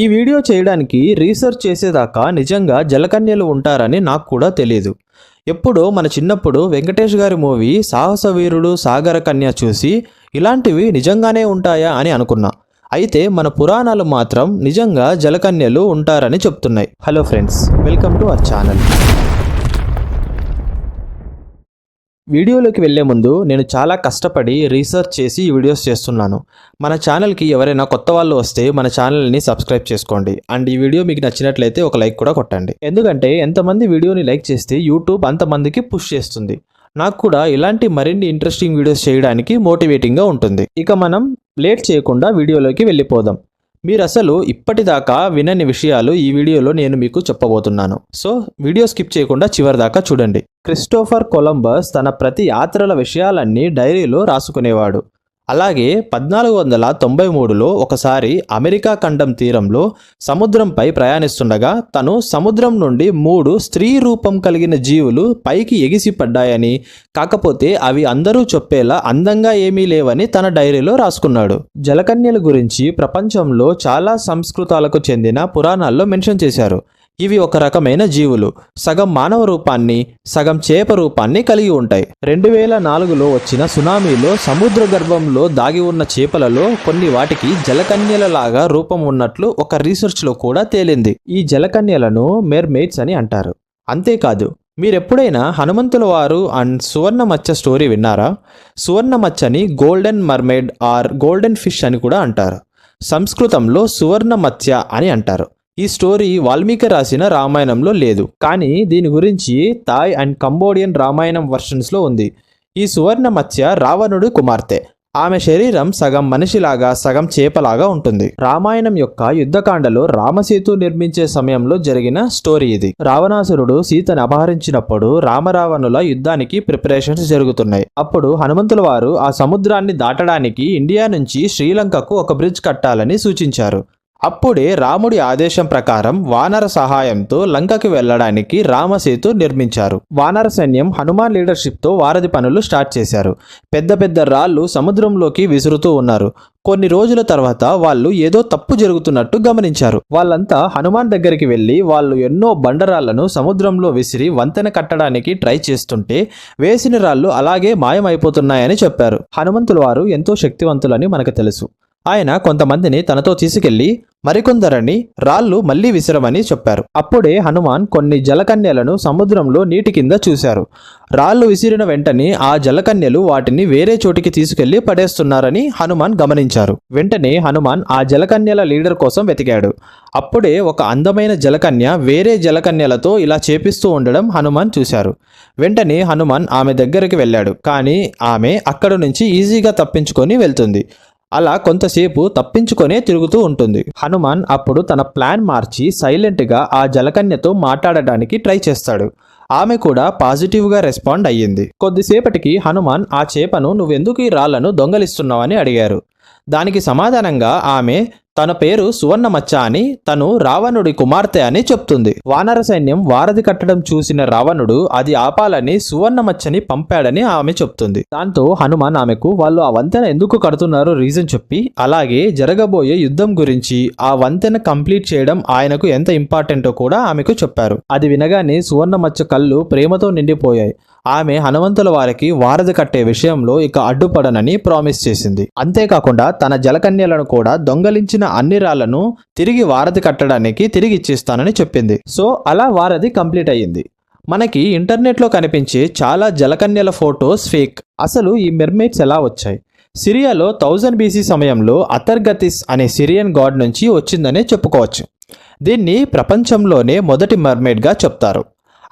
ఈ వీడియో చేయడానికి రీసెర్చ్ చేసేదాకా నిజంగా జలకన్యలు ఉంటారని నాకు కూడా తెలియదు. ఎప్పుడో మన చిన్నప్పుడు వెంకటేష్ గారి మూవీ సాహస వీరుడు సాగర కన్య చూసి ఇలాంటివి నిజంగానే ఉంటాయా అని అనుకున్నా. అయితే మన పురాణాలు మాత్రం నిజంగా జలకన్యలు ఉంటారని చెప్తున్నాయి. Hello friends, welcome to our channel. వీడియోలోకి వెళ్లే ముందు నేను చాలా కష్టపడి రీసెర్చ్ చేసి ఈ వీడియోస్ చేస్తున్నాను. మన ఛానల్కి ఎవరైనా కొత్త వాళ్ళు వస్తే మన ఛానల్ని సబ్స్క్రైబ్ చేసుకోండి. అండ్ ఈ వీడియో మీకు నచ్చినట్లయితే ఒక లైక్ కూడా కొట్టండి. ఎందుకంటే ఎంతమంది వీడియోని లైక్ చేస్తే యూట్యూబ్ అంతమందికి పుష్ చేస్తుంది. నాకు కూడా ఇలాంటి మరిన్ని ఇంట్రెస్టింగ్ వీడియోస్ చేయడానికి మోటివేటింగ్గా ఉంటుంది. ఇక మనం లేట్ చేయకుండా వీడియోలోకి వెళ్ళిపోదాం. మీరు అసలు ఇప్పటిదాకా వినని విషయాలు ఈ వీడియోలో నేను మీకు చెప్పబోతున్నాను. సో వీడియో స్కిప్ చేయకుండా చివరి దాకా చూడండి. క్రిస్టోఫర్ కొలంబస్ తన ప్రతి యాత్రల విషయాలన్నీ డైరీలో రాసుకునేవాడు. అలాగే 1493లో ఒకసారి అమెరికా ఖండం తీరంలో సముద్రంపై ప్రయాణిస్తుండగా తను సముద్రం నుండి 3 స్త్రీ రూపం కలిగిన జీవులు పైకి ఎగిసిపడ్డాయని, కాకపోతే అవి అందరూ చెప్పేలా అందంగా ఏమీ లేవని తన డైరీలో రాసుకున్నాడు. జలకన్యల గురించి ప్రపంచంలో చాలా సంస్కృతాలకు చెందిన పురాణాల్లో మెన్షన్ చేశారు. ఇవి ఒక రకమైన జీవులు, సగం మానవ రూపాన్ని సగం చేప రూపాన్ని కలిగి ఉంటాయి. 2004లో వచ్చిన సునామీలో సముద్ర గర్భంలో దాగి ఉన్న చేపలలో కొన్ని వాటికి జలకన్యలలాగా రూపం ఉన్నట్లు ఒక రీసెర్చ్లో కూడా తేలింది. ఈ జలకన్యలను మెర్మెయిడ్స్ అని అంటారు. అంతేకాదు, మీరెప్పుడైనా హనుమంతుల వారు అండ్ సువర్ణ మచ్చ స్టోరీ విన్నారా? సువర్ణ మచ్చని golden mermaid are golden fish అని కూడా అంటారు. సంస్కృతంలో సువర్ణ మత్స్య అని అంటారు. ఈ స్టోరీ వాల్మీకి రాసిన రామాయణంలో లేదు, కానీ దీని గురించి థాయ్ అండ్ కంబోడియన్ రామాయణం వర్షన్స్లో ఉంది. ఈ సువర్ణ మత్స్య రావణుడి కుమార్తె. ఆమె శరీరం సగం మనిషిలాగా సగం చేపలాగా ఉంటుంది. రామాయణం యొక్క యుద్ధకాండలో రామసేతు నిర్మించే సమయంలో జరిగిన స్టోరీ ఇది. రావణాసురుడు సీతను అపహరించినప్పుడు రామరావణుల యుద్ధానికి ప్రిపరేషన్స్ జరుగుతున్నాయి. అప్పుడు హనుమంతుల వారు ఆ సముద్రాన్ని దాటడానికి ఇండియా నుంచి శ్రీలంకకు ఒక బ్రిడ్జ్ కట్టాలని సూచించారు. అప్పుడే రాముడి ఆదేశం ప్రకారం వానర సహాయంతో లంకకి వెళ్లడానికి రామసేతు నిర్మించారు. వానర సైన్యం హనుమాన్ లీడర్షిప్తో వారధి పనులు స్టార్ట్ చేశారు. పెద్ద పెద్ద రాళ్లు సముద్రంలోకి విసురుతూ ఉన్నారు. కొన్ని రోజుల తర్వాత వాళ్ళు ఏదో తప్పు జరుగుతున్నట్టు గమనించారు. వాళ్ళంతా హనుమాన్ దగ్గరికి వెళ్లి వాళ్ళు ఎన్నో బండరాళ్లను సముద్రంలో విసిరి వంతెన కట్టడానికి ట్రై చేస్తుంటే వేసిన రాళ్లు అలాగే మాయమైపోతున్నాయని చెప్పారు. హనుమంతుల వారు ఎంతో శక్తివంతులని మనకు తెలుసు. ఆయన కొంతమందిని తనతో తీసుకెళ్లి మరికొందరని రాళ్లు మళ్లీ విసిరమని చెప్పారు. అప్పుడే హనుమాన్ కొన్ని జలకన్యలను సముద్రంలో నీటి కింద చూశారు. రాళ్లు విసిరిన వెంటనే ఆ జలకన్యలు వాటిని వేరే చోటికి తీసుకెళ్లి పడేస్తున్నారని హనుమాన్ గమనించారు. వెంటనే హనుమాన్ ఆ జలకన్యల లీడర్ కోసం వెతికాడు. అప్పుడే ఒక అందమైన జలకన్య వేరే జలకన్యలతో ఇలా చేపిస్తూ ఉండడం హనుమాన్ చూశారు. వెంటనే హనుమాన్ ఆమె దగ్గరికి వెళ్ళాడు. కానీ ఆమె అక్కడి నుంచి ఈజీగా తప్పించుకొని వెళ్తుంది. అలా కొంతసేపు తప్పించుకొనే తిరుగుతూ ఉంటుంది. హనుమాన్ అప్పుడు తన ప్లాన్ మార్చి సైలెంట్గా ఆ జలకన్యతో మాట్లాడడానికి ట్రై చేస్తాడు. ఆమె కూడా పాజిటివ్గా రెస్పాండ్ అయ్యింది. కొద్దిసేపటికి హనుమాన్ ఆ చేపను నువ్వెందుకు ఈ రాళ్లను దొంగలిస్తున్నావని అడిగారు. దానికి సమాధానంగా ఆమె తన పేరు సువర్ణ మచ్చ అని, తను రావణుడి కుమార్తె అని చెప్తుంది. వానర సైన్యం వారధి కట్టడం చూసిన రావణుడు అది ఆపాలని సువర్ణ మచ్చని పంపాడని ఆమె చెప్తుంది. దాంతో హనుమాన్ ఆమెకు వాళ్ళు ఆ వంతెన ఎందుకు కడుతున్నారో రీజన్ చెప్పి, అలాగే జరగబోయే యుద్ధం గురించి, ఆ వంతెన కంప్లీట్ చేయడం ఆయనకు ఎంత ఇంపార్టెంటో కూడా ఆమెకు చెప్పారు. అది వినగానే సువర్ణ మచ్చ కళ్ళు ప్రేమతో నిండిపోయాయి. ఆమె హనుమంతుల వారికి వారధి కట్టే విషయంలో ఇక అడ్డుపడనని ప్రామిస్ చేసింది. అంతేకాకుండా తన జలకన్యలను కూడా దొంగలించిన అన్ని రాళ్లను తిరిగి వారధి కట్టడానికి తిరిగి ఇచ్చేస్తానని చెప్పింది. సో అలా వారధి కంప్లీట్ అయ్యింది. మనకి ఇంటర్నెట్లో కనిపించే చాలా జలకన్యల ఫోటోస్ ఫేక్. అసలు ఈ మెర్మెయిడ్స్ ఎలా వచ్చాయి? సిరియాలో 1000 BC సమయంలో అతర్గతిస్ అనే సిరియన్ గాడ్ నుంచి వచ్చిందనే చెప్పుకోవచ్చు. దీన్ని ప్రపంచంలోనే మొదటి మెర్మెయిడ్గా చెప్తారు.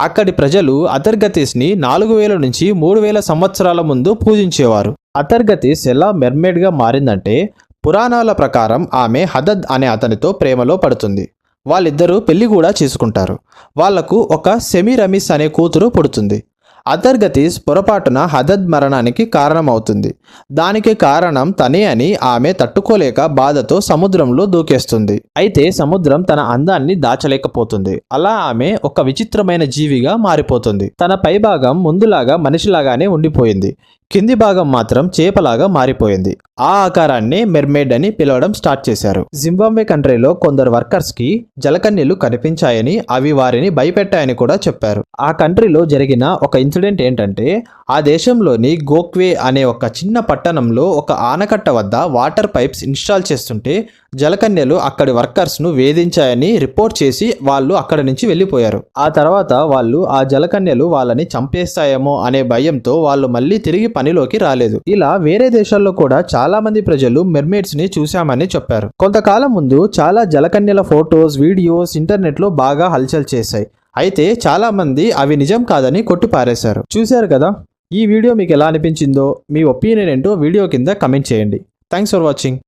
అక్కడి ప్రజలు అతర్గతిస్ని 4000 నుంచి 3000 సంవత్సరాల ముందు పూజించేవారు. అతర్గతిస్ ఎలా మెర్మెయిడ్గా మారిందంటే, పురాణాల ప్రకారం ఆమె హదద్ అనే అతనితో ప్రేమలో పడుతుంది. వాళ్ళిద్దరూ పెళ్లి కూడా చేసుకుంటారు. వాళ్లకు ఒక సెమిరమిస్ అనే కూతురు పుడుతుంది. అతర్గతిస్ పొరపాటున హదద్ మరణానికి కారణమవుతుంది. దానికి కారణం తనే అని ఆమె తట్టుకోలేక బాధతో సముద్రంలో దూకేస్తుంది. అయితే సముద్రం తన అందాన్ని దాచలేకపోతుంది. అలా ఆమె ఒక విచిత్రమైన జీవిగా మారిపోతుంది. తన పైభాగం ముందులాగా మనిషిలాగానే ఉండిపోయింది. కింది భాగం మాత్రం చేపలాగా మారిపోయింది. ఆ ఆకారాన్ని మెర్మేడ్ అని పిలవడం స్టార్ట్ చేశారు. జింబాబ్వే కంట్రీలో కొందరు వర్కర్స్ కి జలకన్యలు కనిపించాయని, అవి వారిని భయపెట్టాయని కూడా చెప్పారు. ఆ కంట్రీలో జరిగిన ఒక ఇన్సిడెంట్ ఏంటంటే, ఆ దేశంలోని గోక్వే అనే ఒక చిన్న పట్టణంలో ఒక ఆనకట్ట వద్ద వాటర్ పైప్స్ ఇన్స్టాల్ చేస్తుంటే జలకన్యలు అక్కడి వర్కర్స్ ను వేధించాయని రిపోర్ట్ చేసి వాళ్ళు అక్కడి నుంచి వెళ్ళిపోయారు. ఆ తర్వాత వాళ్ళు ఆ జలకన్యలు వాళ్ళని చంపేస్తాయేమో అనే భయంతో వాళ్ళు మళ్ళీ తిరిగి పనిలోకి రాలేదు. ఇలా వేరే దేశాల్లో కూడా చాలా మంది ప్రజలు మెర్మేడ్స్ ని చూశామని చెప్పారు. కొంతకాలం ముందు చాలా జలకన్యల ఫోటోస్, వీడియోస్ ఇంటర్నెట్ లో బాగా హల్చల్ చేశాయి. అయితే చాలా మంది అవి నిజం కాదని కొట్టిపారేశారు. చూశారు కదా. ఈ వీడియో మీకు ఎలా అనిపించిందో, మీ ఒపీనియన్ ఏంటో వీడియో కింద కమెంట్ చేయండి. Thanks for watching.